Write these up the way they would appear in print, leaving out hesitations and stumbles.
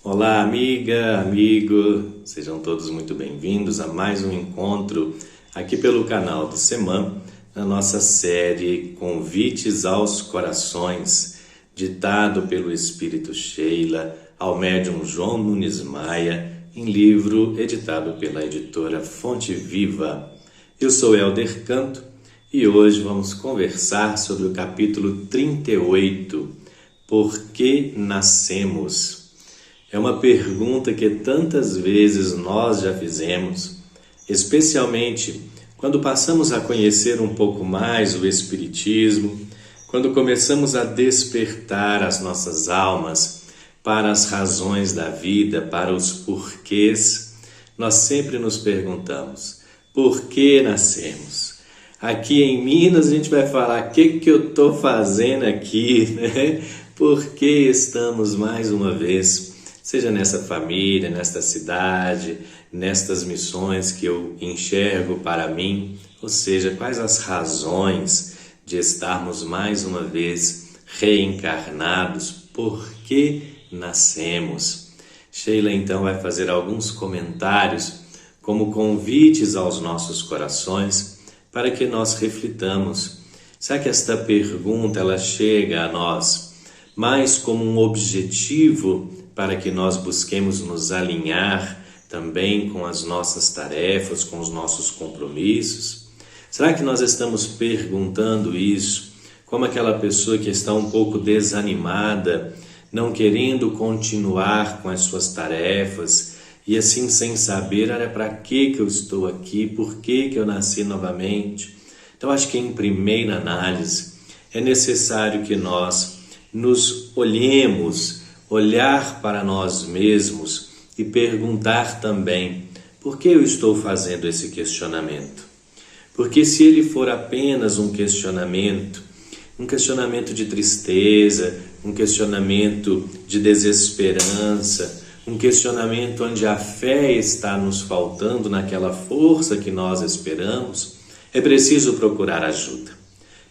Olá, amiga, amigo, sejam todos muito bem-vindos a mais um encontro aqui pelo canal do Semã, na nossa série Convites aos Corações, ditado pelo Espírito Sheila ao médium João Nunes Maia, em livro editado pela editora Fonte Viva. Eu sou Helder Canto e hoje vamos conversar sobre o capítulo 38, Por que nascemos? É uma pergunta que tantas vezes nós já fizemos, especialmente quando passamos a conhecer um pouco mais o Espiritismo, quando começamos a despertar as nossas almas para as razões da vida, para os porquês. Nós sempre nos perguntamos, por que nascemos? Aqui em Minas a gente vai falar, o que eu estou fazendo aqui, né? Por que estamos mais uma vez, seja nessa família, nesta cidade, nestas missões que eu enxergo para mim, ou seja, quais as razões de estarmos mais uma vez reencarnados, por que nascemos? Sheila então vai fazer alguns comentários como convites aos nossos corações para que nós reflitamos. Será que esta pergunta ela chega a nós mais como um objetivo para que nós busquemos nos alinhar também com as nossas tarefas, com os nossos compromissos? Será que nós estamos perguntando isso como aquela pessoa que está um pouco desanimada, não querendo continuar com as suas tarefas e assim sem saber, olha, para que eu estou aqui, por que eu nasci novamente? Então acho que em primeira análise é necessário que nós nos olhemos, olhar para nós mesmos e perguntar também, por que eu estou fazendo esse questionamento? Porque se ele for apenas um questionamento de tristeza, um questionamento de desesperança, um questionamento onde a fé está nos faltando naquela força que nós esperamos, é preciso procurar ajuda.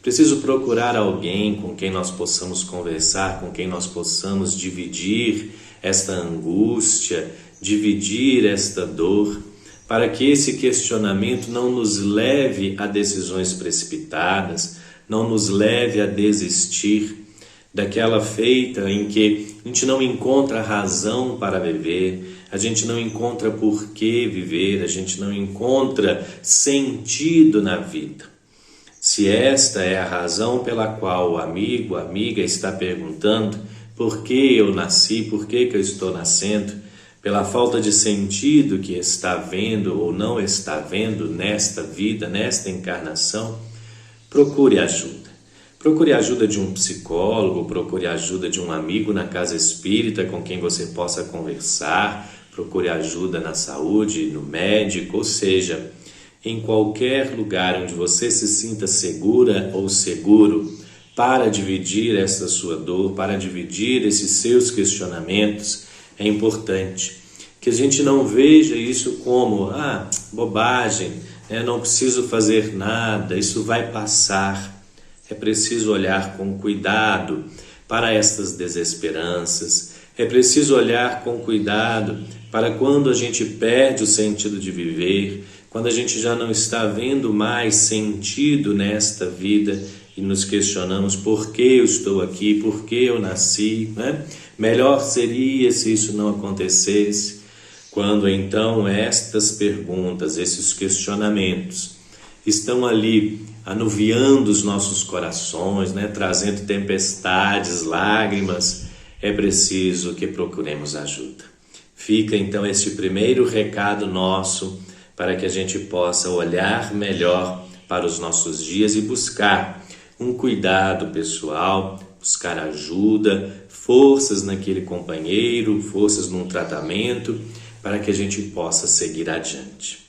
Preciso procurar alguém com quem nós possamos conversar, com quem nós possamos dividir esta angústia, dividir esta dor, para que esse questionamento não nos leve a decisões precipitadas, não nos leve a desistir daquela feita em que a gente não encontra razão para viver, a gente não encontra por que viver, a gente não encontra sentido na vida. Se esta é a razão pela qual o amigo, a amiga está perguntando por que eu nasci, por que eu estou nascendo, pela falta de sentido que está vendo ou não está vendo nesta vida, nesta encarnação, procure ajuda. Procure a ajuda de um psicólogo, procure a ajuda de um amigo na casa espírita com quem você possa conversar, procure ajuda na saúde, no médico, ou seja, em qualquer lugar onde você se sinta segura ou seguro para dividir essa sua dor, para dividir esses seus questionamentos, é importante que a gente não veja isso como, bobagem, não preciso fazer nada, isso vai passar. É preciso olhar com cuidado para estas desesperanças, é preciso olhar com cuidado para quando a gente perde o sentido de viver, quando a gente já não está vendo mais sentido nesta vida e nos questionamos por que eu estou aqui, por que eu nasci, né? Melhor seria se isso não acontecesse. Quando então estas perguntas, esses questionamentos estão ali anuviando os nossos corações, né? Trazendo tempestades, lágrimas, é preciso que procuremos ajuda. Fica então este primeiro recado nosso para que a gente possa olhar melhor para os nossos dias e buscar um cuidado pessoal, buscar ajuda, forças naquele companheiro, forças num tratamento, para que a gente possa seguir adiante.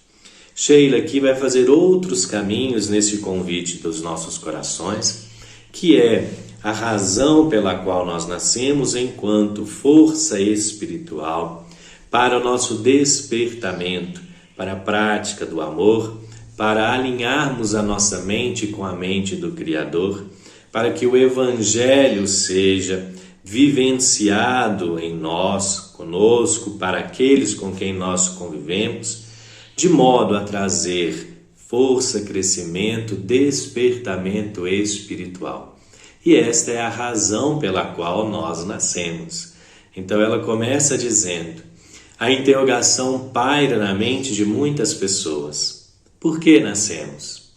Sheila aqui vai fazer outros caminhos nesse convite dos nossos corações, que é a razão pela qual nós nascemos enquanto força espiritual para o nosso despertamento, para a prática do amor, para alinharmos a nossa mente com a mente do Criador, para que o Evangelho seja vivenciado em nós, conosco, para aqueles com quem nós convivemos, de modo a trazer força, crescimento, despertamento espiritual. E esta é a razão pela qual nós nascemos. Então ela começa dizendo: a interrogação paira na mente de muitas pessoas. Por que nascemos?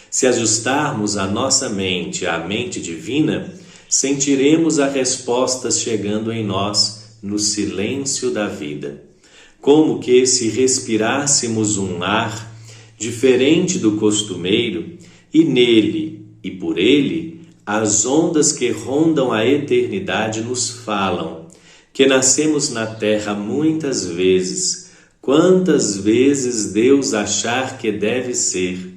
Se ajustarmos a nossa mente à mente divina, sentiremos as respostas chegando em nós no silêncio da vida. Como que se respirássemos um ar diferente do costumeiro e nele e por ele as ondas que rondam a eternidade nos falam que nascemos na terra muitas vezes, quantas vezes Deus achar que deve ser,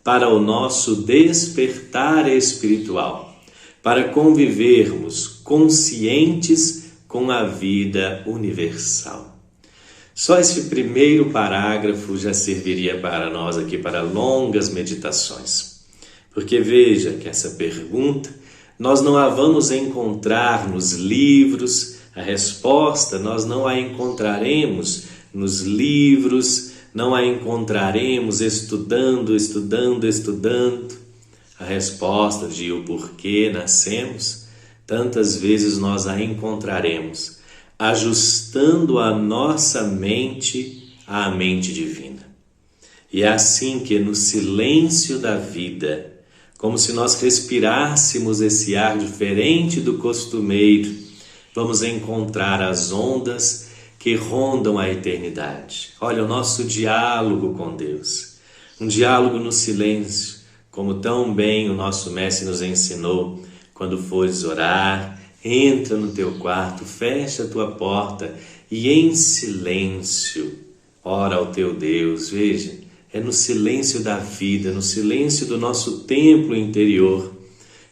para o nosso despertar espiritual, para convivermos conscientes com a vida universal. Só esse primeiro parágrafo já serviria para nós aqui para longas meditações. Porque veja que essa pergunta nós não a vamos encontrar nos livros. A resposta nós não a encontraremos nos livros, não a encontraremos estudando. A resposta de o porquê nascemos, tantas vezes nós a encontraremos ajustando a nossa mente à mente divina. E é assim que no silêncio da vida, como se nós respirássemos esse ar diferente do costumeiro, vamos encontrar as ondas que rondam a eternidade. Olha o nosso diálogo com Deus, um diálogo no silêncio, como tão bem o nosso mestre nos ensinou. Quando fores orar, entra no teu quarto, fecha a tua porta e em silêncio ora ao teu Deus. Veja, é no silêncio da vida, no silêncio do nosso templo interior,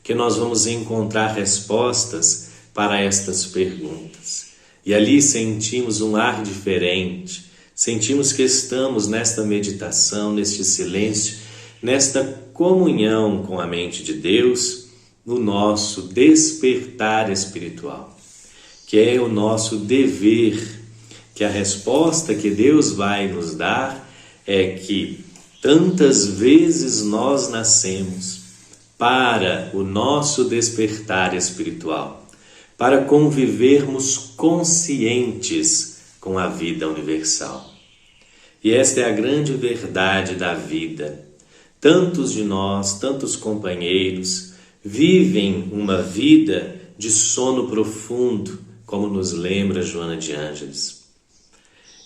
que nós vamos encontrar respostas para estas perguntas. E ali sentimos um ar diferente, sentimos que estamos nesta meditação, neste silêncio, nesta comunhão com a mente de Deus, no nosso despertar espiritual, que é o nosso dever, que a resposta que Deus vai nos dar é que tantas vezes nós nascemos para o nosso despertar espiritual, para convivermos conscientes com a vida universal. E esta é a grande verdade da vida. Tantos de nós, tantos companheiros, vivem uma vida de sono profundo, como nos lembra Joana de Ângeles.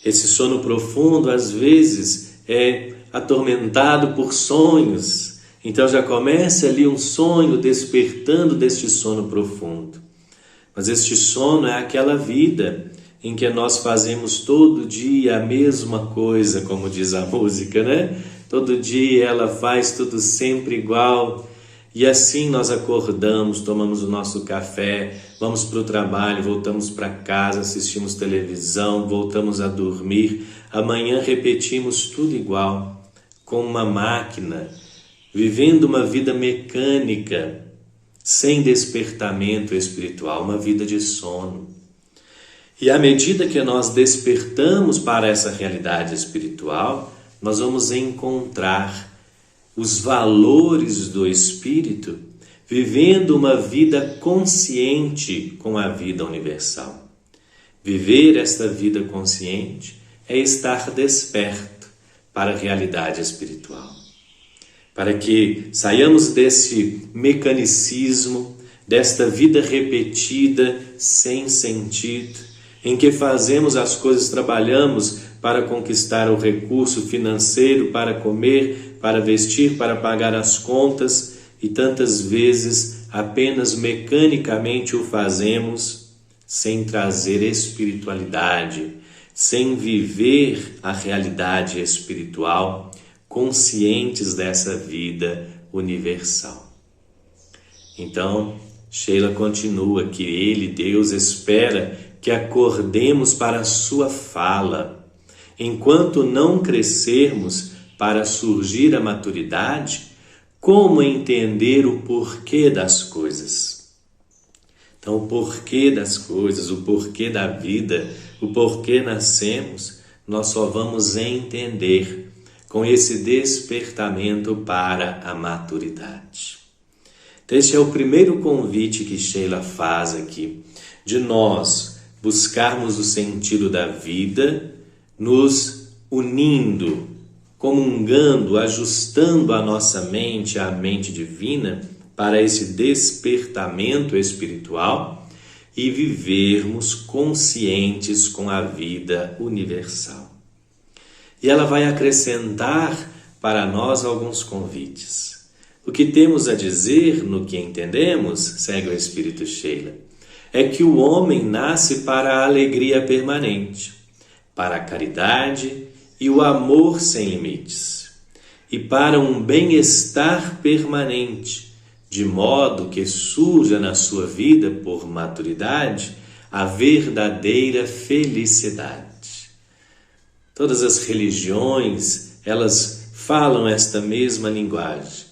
Esse sono profundo, às vezes, é atormentado por sonhos. Então já começa ali um sonho despertando deste sono profundo. Mas este sono é aquela vida em que nós fazemos todo dia a mesma coisa, como diz a música, né? Todo dia ela faz tudo sempre igual. E assim nós acordamos, tomamos o nosso café, vamos para o trabalho, voltamos para casa, assistimos televisão, voltamos a dormir. Amanhã repetimos tudo igual, como uma máquina, vivendo uma vida mecânica, sem despertamento espiritual, uma vida de sono. E à medida que nós despertamos para essa realidade espiritual, nós vamos encontrar os valores do Espírito, vivendo uma vida consciente com a vida universal. Viver esta vida consciente é estar desperto para a realidade espiritual. Para que saiamos desse mecanicismo, desta vida repetida, sem sentido, em que fazemos as coisas, trabalhamos para conquistar o recurso financeiro, para comer, para vestir, para pagar as contas, e tantas vezes apenas mecanicamente o fazemos sem trazer espiritualidade, sem viver a realidade espiritual, conscientes dessa vida universal. Então, Sheila continua que Ele, Deus, espera que acordemos para a sua fala. Enquanto não crescermos para surgir a maturidade, como entender o porquê das coisas? Então, o porquê das coisas, o porquê da vida, o porquê nascemos, nós só vamos entender com esse despertamento para a maturidade. Então, este é o primeiro convite que Sheila faz aqui, de nós buscarmos o sentido da vida, nos unindo, comungando, ajustando a nossa mente à mente divina para esse despertamento espiritual e vivermos conscientes com a vida universal. E ela vai acrescentar para nós alguns convites. O que temos a dizer, no que entendemos, segue o Espírito Sheila, é que o homem nasce para a alegria permanente, para a caridade e o amor sem limites, e para um bem-estar permanente, de modo que surja na sua vida, por maturidade, a verdadeira felicidade. Todas as religiões, elas falam esta mesma linguagem,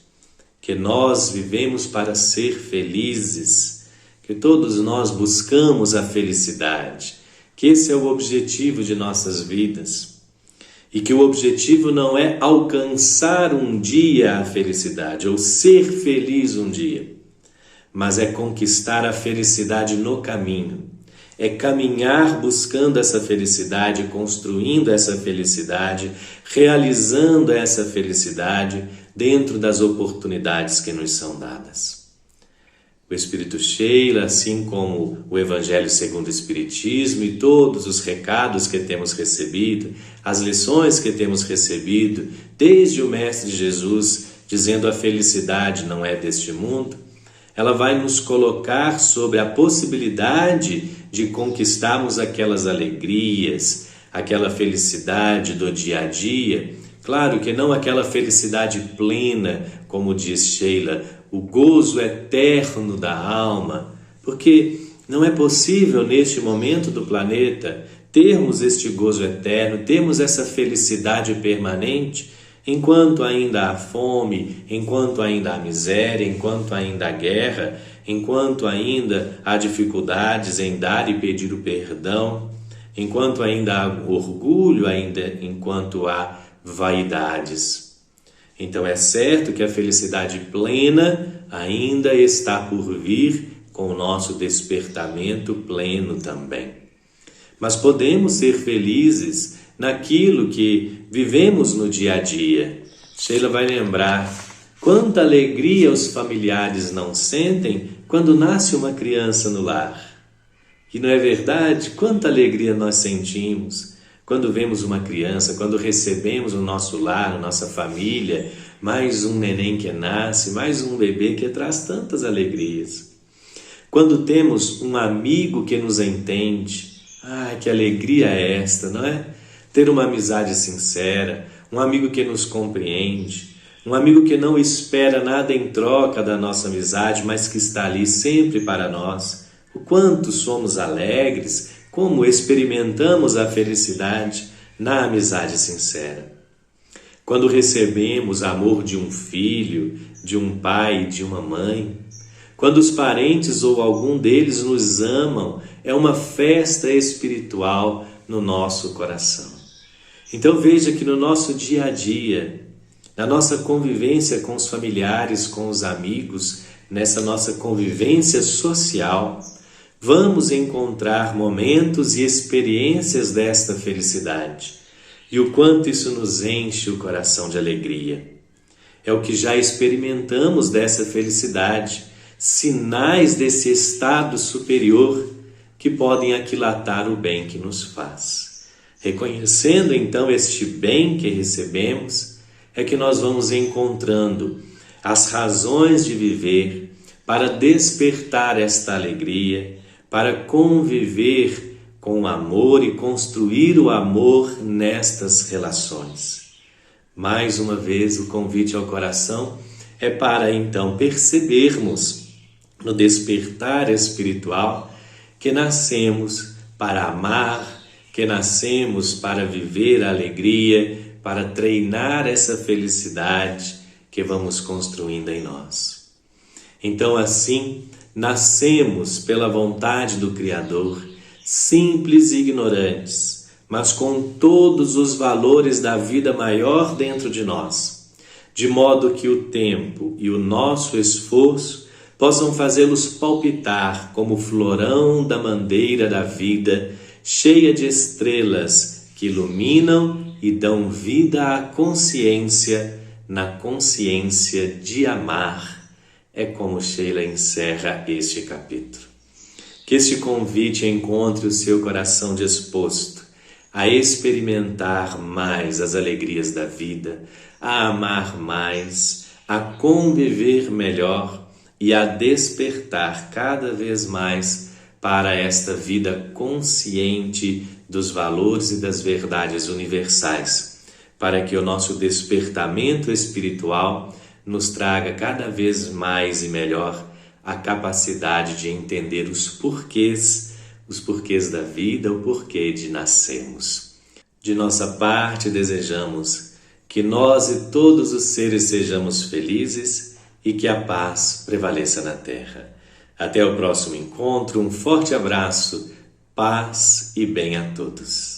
que nós vivemos para ser felizes, que todos nós buscamos a felicidade, que esse é o objetivo de nossas vidas. E que o objetivo não é alcançar um dia a felicidade, ou ser feliz um dia, mas é conquistar a felicidade no caminho. É caminhar buscando essa felicidade, construindo essa felicidade, realizando essa felicidade dentro das oportunidades que nos são dadas. O Espírito Sheila, assim como o Evangelho segundo o Espiritismo e todos os recados que temos recebido, as lições que temos recebido, desde o Mestre Jesus, dizendo a felicidade não é deste mundo, ela vai nos colocar sobre a possibilidade de conquistarmos aquelas alegrias, aquela felicidade do dia a dia. Claro que não aquela felicidade plena, como diz Sheila, o gozo eterno da alma, porque não é possível neste momento do planeta termos este gozo eterno, termos essa felicidade permanente, enquanto ainda há fome, enquanto ainda há miséria, enquanto ainda há guerra, enquanto ainda há dificuldades em dar e pedir o perdão, enquanto ainda há orgulho, enquanto há vaidades. Então é certo que a felicidade plena ainda está por vir com o nosso despertamento pleno também. Mas podemos ser felizes naquilo que vivemos no dia a dia. Sheila vai lembrar quanta alegria os familiares não sentem quando nasce uma criança no lar. E não é verdade? Quanta alegria nós sentimos quando vemos uma criança, quando recebemos no nosso lar, na nossa família, mais um neném que nasce, mais um bebê que traz tantas alegrias. Quando temos um amigo que nos entende, que alegria é esta, não é? Ter uma amizade sincera, um amigo que nos compreende, um amigo que não espera nada em troca da nossa amizade, mas que está ali sempre para nós. O quanto somos alegres, como experimentamos a felicidade na amizade sincera. Quando recebemos amor de um filho, de um pai, de uma mãe, quando os parentes ou algum deles nos amam, é uma festa espiritual no nosso coração. Então veja que no nosso dia a dia, na nossa convivência com os familiares, com os amigos, nessa nossa convivência social, vamos encontrar momentos e experiências desta felicidade. E o quanto isso nos enche o coração de alegria. É o que já experimentamos dessa felicidade, sinais desse estado superior que podem aquilatar o bem que nos faz. Reconhecendo então este bem que recebemos, é que nós vamos encontrando as razões de viver para despertar esta alegria, para conviver com o amor e construir o amor nestas relações. Mais uma vez, o convite ao coração é para então percebermos no despertar espiritual que nascemos para amar, que nascemos para viver a alegria, para treinar essa felicidade que vamos construindo em nós. Então, assim, Nascemos pela vontade do Criador, simples e ignorantes, mas com todos os valores da vida maior dentro de nós, de modo que o tempo e o nosso esforço possam fazê-los palpitar como o florão da mandeira da vida, cheia de estrelas que iluminam e dão vida à consciência, na consciência de amar. É como Sheila encerra este capítulo. Que este convite encontre o seu coração disposto a experimentar mais as alegrias da vida, a amar mais, a conviver melhor e a despertar cada vez mais para esta vida consciente dos valores e das verdades universais, para que o nosso despertamento espiritual nos traga cada vez mais e melhor a capacidade de entender os porquês da vida, o porquê de nascermos. De nossa parte, desejamos que nós e todos os seres sejamos felizes e que a paz prevaleça na Terra. Até o próximo encontro, um forte abraço, paz e bem a todos.